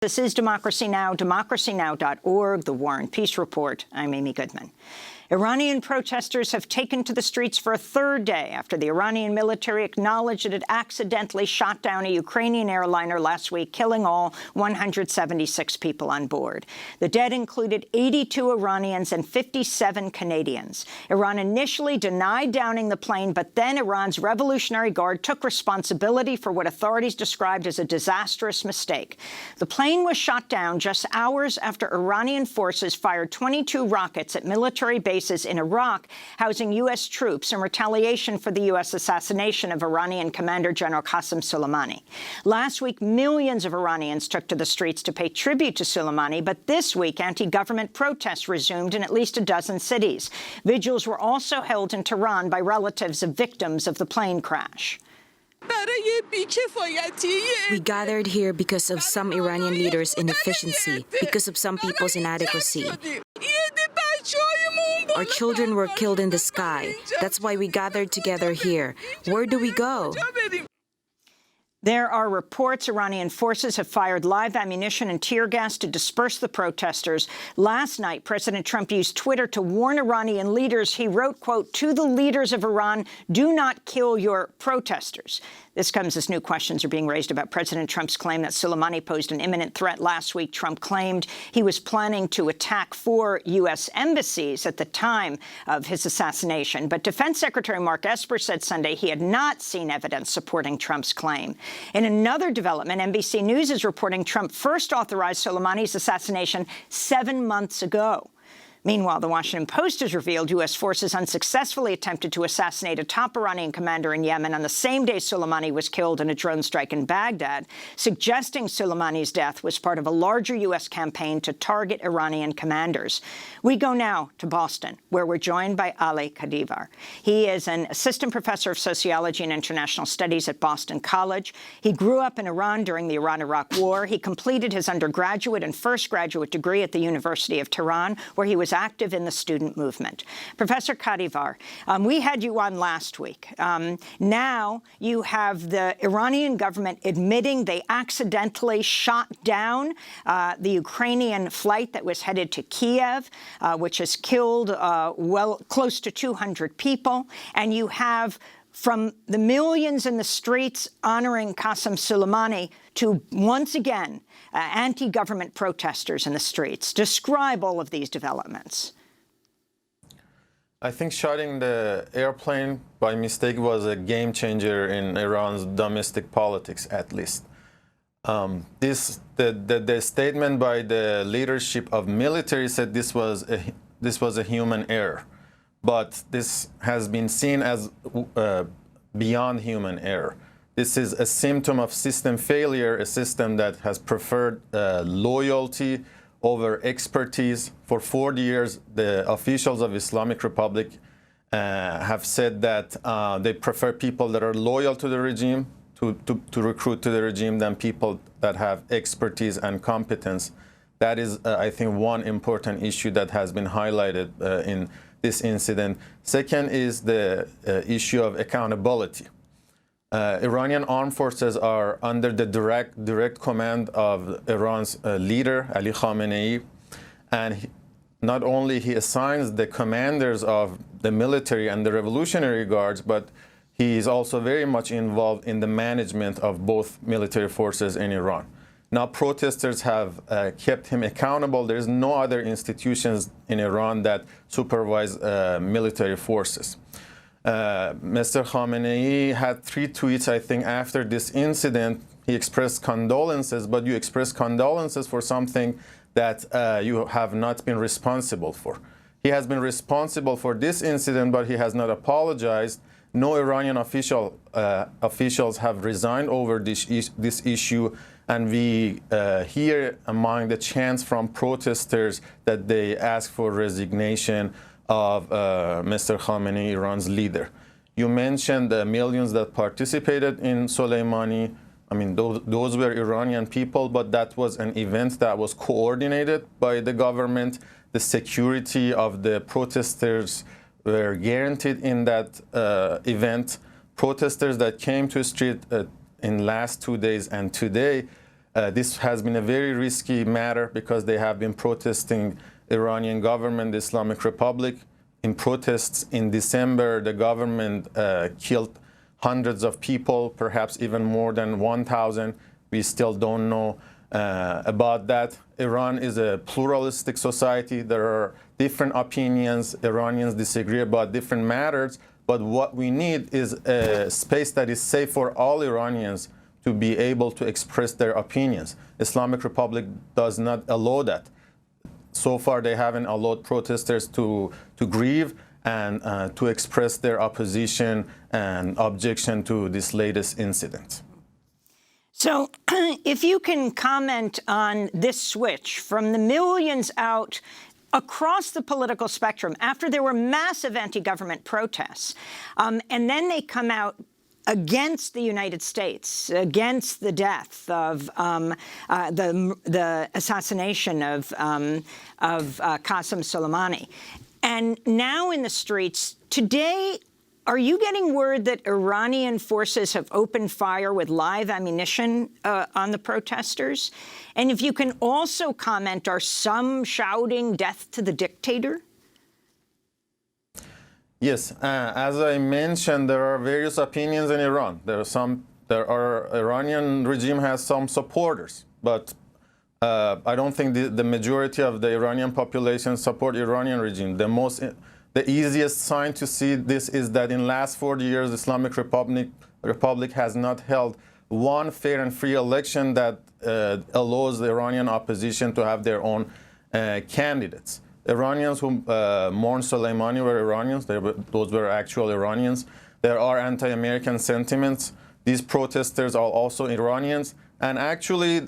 This is Democracy Now!, democracynow.org, The War and Peace Report. I'm Amy Goodman. Iranian protesters have taken to the streets for a third day after the Iranian military acknowledged it had accidentally shot down a Ukrainian airliner last week, killing all 176 people on board. The dead included 82 Iranians and 57 Canadians. Iran initially denied downing the plane, but then Iran's Revolutionary Guard took responsibility for what authorities described as a disastrous mistake. The plane was shot down just hours after Iranian forces fired 22 rockets at military bases in Iraq, housing U.S. troops in retaliation for the U.S. assassination of Iranian Commander General Qassem Soleimani. Last week, millions of Iranians took to the streets to pay tribute to Soleimani, but this week, anti-government protests resumed in at least a dozen cities. Vigils were also held in Tehran by relatives of victims of the plane crash. We gathered here because of some Iranian leaders' inefficiency, because of some people's inadequacy. Our children were killed in the sky. That's why we gathered together here. Where do we go? There are reports Iranian forces have fired live ammunition and tear gas to disperse the protesters. Last night, President Trump used Twitter to warn Iranian leaders. He wrote, quote, "To the leaders of Iran, do not kill your protesters." This comes as new questions are being raised about President Trump's claim that Soleimani posed an imminent threat. Last week, Trump claimed he was planning to attack 4 U.S. embassies at the time of his assassination. But Defense Secretary Mark Esper said Sunday he had not seen evidence supporting Trump's claim. In another development, NBC News is reporting Trump first authorized Soleimani's assassination 7 months ago. Meanwhile, the Washington Post has revealed U.S. forces unsuccessfully attempted to assassinate a top Iranian commander in Yemen on the same day Soleimani was killed in a drone strike in Baghdad, suggesting Soleimani's death was part of a larger U.S. campaign to target Iranian commanders. We go now to Boston, where we're joined by Ali Kadivar. He is an assistant professor of sociology and international studies at Boston College. He grew up in Iran during the Iran-Iraq War. He completed his undergraduate and first graduate degree at the University of Tehran, where he was active in the student movement. Professor Kadivar, we had you on last week. Now you have the Iranian government admitting they accidentally shot down the Ukrainian flight that was headed to Kiev, which has killed close to 200 people. And you have from the millions in the streets honoring Qassem Soleimani to, once again, anti-government protesters in the streets. Describe all of these developments. I think shooting the airplane by mistake was a game changer in Iran's domestic politics, at least. The statement by the leadership of military said this was a human error. But this has been seen as beyond human error. This is a symptom of system failure, a system that has preferred loyalty over expertise. For 40 years, the officials of Islamic Republic have said that they prefer people that are loyal to the regime to recruit to the regime than people that have expertise and competence. That is, I think, one important issue that has been highlighted in this incident. Second is the issue of accountability. Iranian armed forces are under the direct command of Iran's leader, Ali Khamenei, and not only he assigns the commanders of the military and the Revolutionary Guards, but he is also very much involved in the management of both military forces in Iran. Now, protesters have kept him accountable. There is no other institutions in Iran that supervise military forces. Mr. Khamenei had 3 tweets, I think, after this incident. He expressed condolences, but you express condolences for something that you have not been responsible for. He has been responsible for this incident, but he has not apologized. No Iranian officials have resigned over this issue. And we hear among the chants from protesters that they ask for resignation of Mr. Khamenei, Iran's leader. You mentioned the millions that participated in Soleimani. I mean, those were Iranian people, but that was an event that was coordinated by the government. The security of the protesters were guaranteed in that event. Protesters that came to the street in last 2 days and today This has been a very risky matter because they have been protesting Iranian government, the Islamic Republic. In protests in December, the government killed hundreds of people, perhaps even more than 1,000. We still don't know about that. Iran is a pluralistic society. There are different opinions. Iranians disagree about different matters. But what we need is a space that is safe for all Iranians to be able to express their opinions. Islamic Republic does not allow that. So far, they haven't allowed protesters to grieve and to express their opposition and objection to this latest incident. So if you can comment on this switch from the millions out across the political spectrum after there were massive anti-government protests, and then they come out against the United States, against the death of the assassination of Qassem Soleimani. And now in the streets, today, are you getting word that Iranian forces have opened fire with live ammunition on the protesters? And if you can also comment, are some shouting death to the dictator? Yes, as I mentioned, there are various opinions in Iran. Iranian regime has some supporters, but I don't think the majority of the Iranian population support Iranian regime. The easiest sign to see this is that in last 40 years, the Islamic Republic has not held one fair and free election that allows the Iranian opposition to have their own candidates. Iranians who mourn Soleimani were Iranians. Those were actual Iranians. There are anti-American sentiments. These protesters are also Iranians. And actually,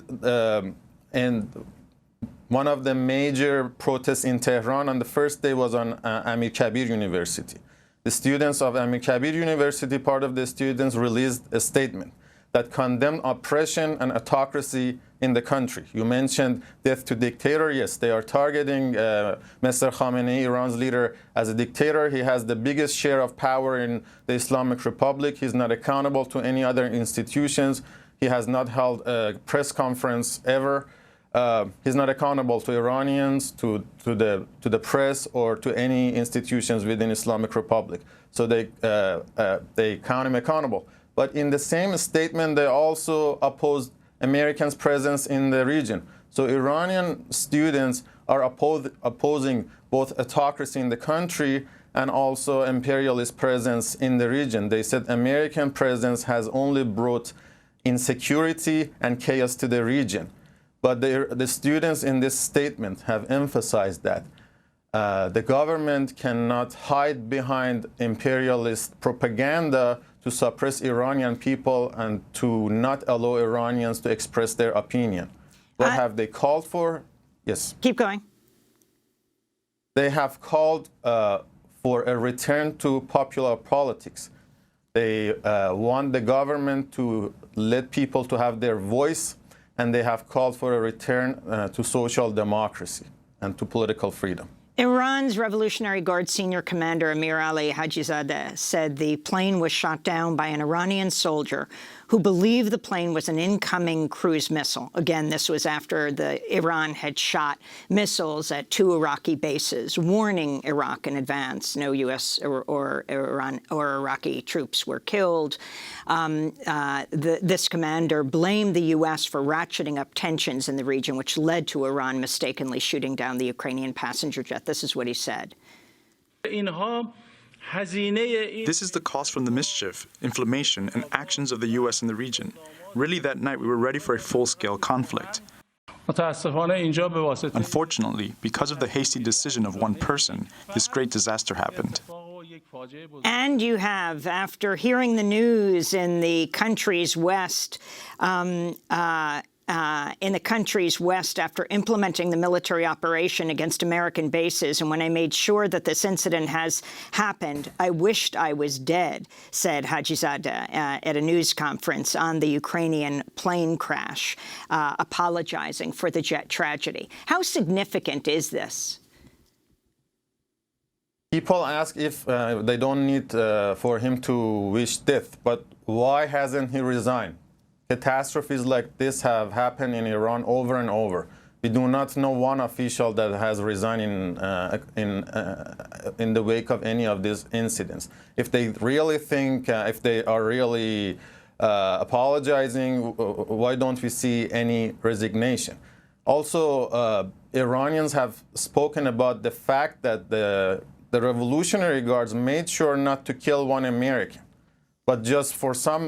one of the major protests in Tehran on the first day was on Amir Kabir University. The students of Amir Kabir University, part of the students, released a statement that condemned oppression and autocracy in the country. You mentioned death to dictator. Yes, they are targeting Mr. Khamenei, Iran's leader, as a dictator. He has the biggest share of power in the Islamic Republic. He's not accountable to any other institutions. He has not held a press conference ever. He's not accountable to Iranians, to the press, or to any institutions within Islamic Republic. So they count him accountable. But in the same statement, they also opposed Americans' presence in the region. So Iranian students are opposing both autocracy in the country and also imperialist presence in the region. They said American presence has only brought insecurity and chaos to the region. But the students in this statement have emphasized that the government cannot hide behind imperialist propaganda to suppress Iranian people and to not allow Iranians to express their opinion. What have they called for? Yes. Keep going. They have called for a return to popular politics. They want the government to let people to have their voice, and they have called for a return to social democracy and to political freedom. Iran's Revolutionary Guard senior commander Amir Ali Kadivar said the plane was shot down by an Iranian soldier who believed the plane was an incoming cruise missile. Again, this was after Iran had shot missiles at 2 Iraqi bases, warning Iraq in advance. No U.S. or Iraqi troops were killed. This commander blamed the U.S. for ratcheting up tensions in the region, which led to Iran mistakenly shooting down the Ukrainian passenger jet. This is what he said. This is the cost from the mischief, inflammation, and actions of the U.S. in the region. Really, that night, we were ready for a full-scale conflict. Unfortunately, because of the hasty decision of one person, this great disaster happened. And you have, after hearing the news in the country's west, after implementing the military operation against American bases, and when I made sure that this incident has happened, I wished I was dead, said Hajizadeh at a news conference on the Ukrainian plane crash, apologizing for the jet tragedy. How significant is this? People ask if they don't need for him to wish death, but why hasn't he resigned? catastrophes like this have happened in Iran over and over. We do not know one official that has resigned in the wake of any of these incidents. If they really think, if they are really apologizing, why don't we see any resignation? Also, Iranians have spoken about the fact that the Revolutionary Guards made sure not to kill one American, but just for some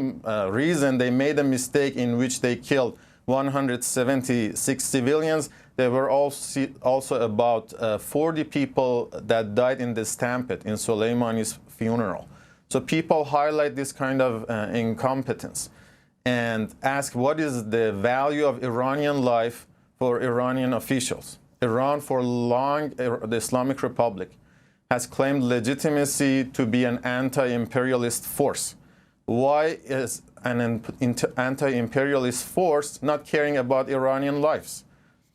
reason they made a mistake in which they killed 176 civilians. There were also about 40 people that died in the stampede in Soleimani's funeral. So people highlight this kind of incompetence and ask what is the value of Iranian life for Iranian officials. Iran, for long, the Islamic Republic, has claimed legitimacy to be an anti-imperialist force. Why is an anti-imperialist force not caring about Iranian lives?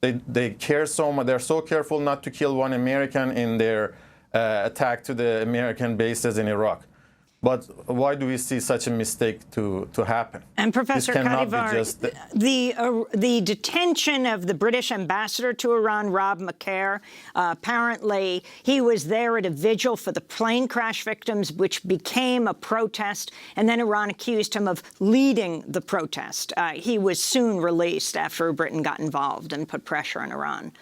They care so much. They're so careful not to kill one American in their attack to the American bases in Iraq. But why do we see such a mistake to happen? And Professor Kadivar, just the detention of the British ambassador to Iran, Rob Macaire, apparently he was there at a vigil for the plane crash victims, which became a protest, and then Iran accused him of leading the protest. He was soon released after Britain got involved and put pressure on Iran.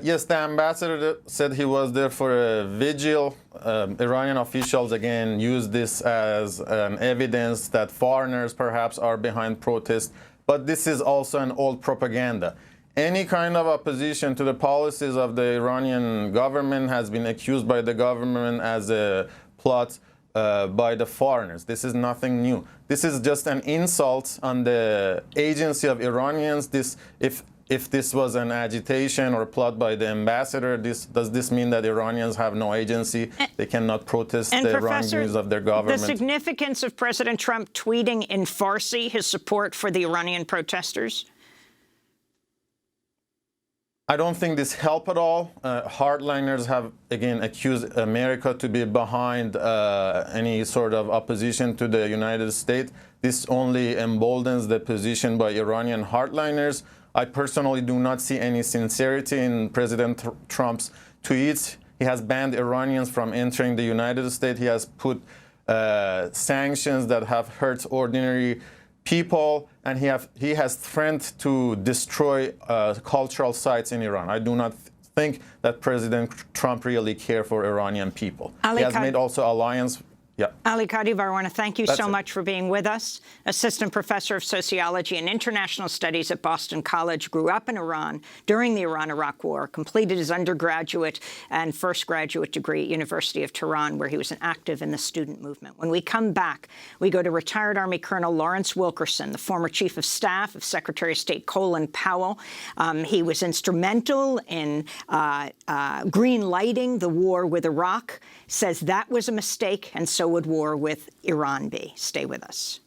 Yes, the ambassador said he was there for a vigil. Iranian officials, again, use this as evidence that foreigners perhaps are behind protests. But this is also an old propaganda. Any kind of opposition to the policies of the Iranian government has been accused by the government as a plot by the foreigners. This is nothing new. This is just an insult on the agency of Iranians. If this was an agitation or plot by the ambassador, does this mean that Iranians have no agency? They cannot protest the wrongdoings of their government? The significance of President Trump tweeting in Farsi his support for the Iranian protesters? I don't think this helped at all. Hardliners have, again, accused America to be behind any sort of opposition to the United States. This only emboldens the position by Iranian hardliners. I personally do not see any sincerity in President Trump's tweets. He has banned Iranians from entering the United States. He has put sanctions that have hurt ordinary people, and he has threatened to destroy cultural sites in Iran. I do not think that President Trump really cares for Iranian people. He has made also alliance. Yeah. Ali Kadivar, I want to thank you so much for being with us. Assistant Professor of Sociology and International Studies at Boston College, grew up in Iran during the Iran-Iraq War, completed his undergraduate and first graduate degree at University of Tehran, where he was active in the student movement. When we come back, we go to retired Army Colonel Lawrence Wilkerson, the former Chief of Staff of Secretary of State Colin Powell. He was instrumental in green-lighting the war with Iraq, says that was a mistake, and so would war with Iran be. Stay with us.